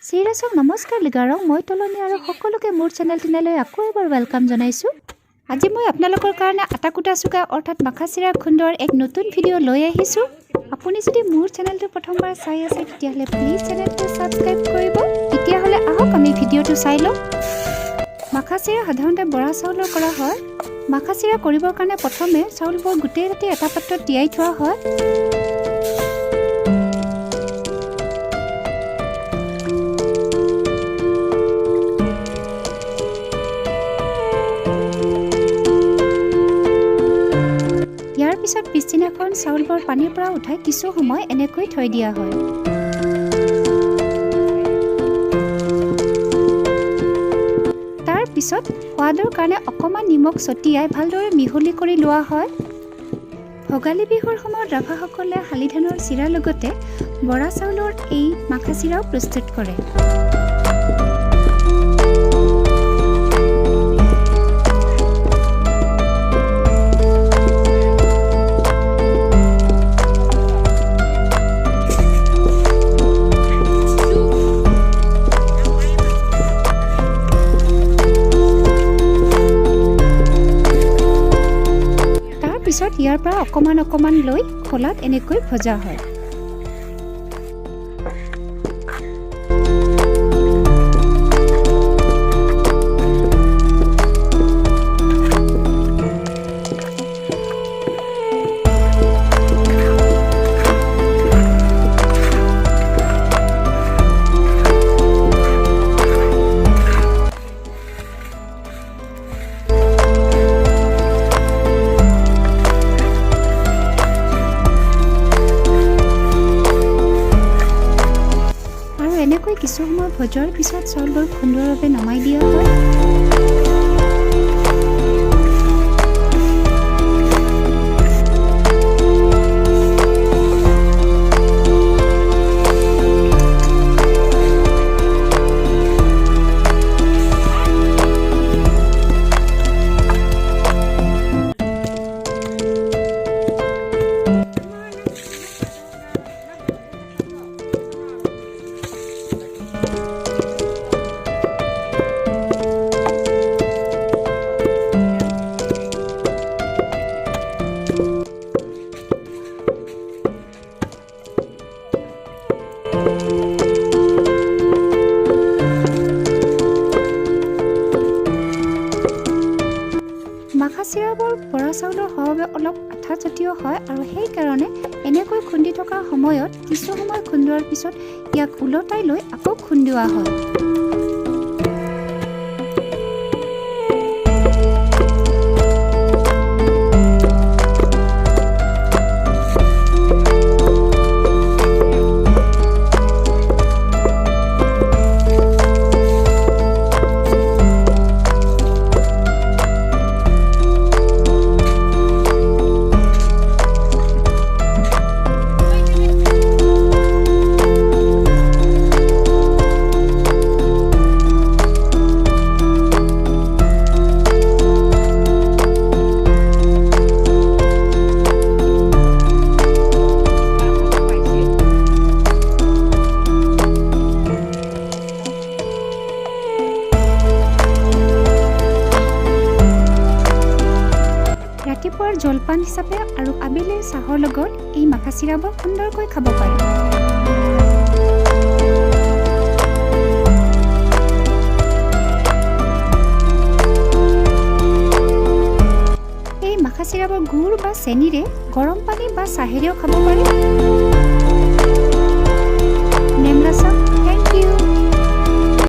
চিৰিয়াছক নমস্কাৰ লিগাৰক মই তলনি আৰু সকলোকে মোৰ চেনেল টিনালৈ আকৌ এবাৰ ৱেলকাম জনাইছোঁ। আজি মই আপোনালোকৰ কাৰণে আটাকুটা চুগা অৰ্থাৎ মাখাচিৰা খুন্দৰ এক নতুন ভিডিঅ' লৈ আহিছোঁ। আপুনি যদি মোৰ চেনেলটো প্ৰথমবাৰ চাই আছে তেতিয়াহ'লে প্লিজ চেনেলটো ছাবস্ক্ৰাইব কৰিব। তেতিয়াহ'লে আহক আমি ভিডিঅ'টো চাই লওঁ। মাখাচিৰা সাধাৰণতে বৰা চাউলৰ কৰা হয়। মাখাচিৰা কৰিবৰ কাৰণে প্ৰথমে চাউলবোৰ গোটেই ৰাতি এটা পাত্ৰত তিয়াই থোৱা হয়। ইয়াৰ পিছত পিছদিনাখন চাউলবোৰ পানীৰ পৰা উঠাই কিছু সময় এনেকৈ থৈ দিয়া হয়। তাৰ পিছত সোৱাদৰ কাৰণে অকণমান নিমখ ছটিয়াই ভালদৰে মিহলি কৰি লোৱা হয়। ভোগালী বিহুৰ সময়ত ৰাভাসকলে শালি ধানৰ চিৰাৰ লগতে বৰা চাউলৰ এই মাখাচিৰাও প্ৰস্তুত কৰে। পিছত ইয়াৰ পৰা অকণমান লৈ খোলাত এনেকৈ ভজা হয়। এনেকৈ কিছু সময় ভজোৱাৰ পিছত চাউলবোৰ খুন্দোৱাৰ বাবে নমাই দিয়া হয়। মাখাচিৰাবোৰ বৰা চাউলৰ হোৱাৰ বাবে অলপ আঠাজাতীয় হয় আৰু সেইকাৰণে এনেকৈ খুন্দি থকাৰ সময়ত কিছু সময় খুন্দোৱাৰ পিছত ইয়াক ওলটাই লৈ আকৌ খুন্দোৱা হয়। ৰাতিপুৱাৰ জলপান হিচাপে আৰু আবেলিৰ চাহৰ লগত এই মাখাচিৰাবোৰ সুন্দৰকৈ খাব পাৰে। এই মাখাচিৰাবোৰ গুড় বা চেনিৰে গৰম পানী বা চাহেৰেও খাব পাৰে।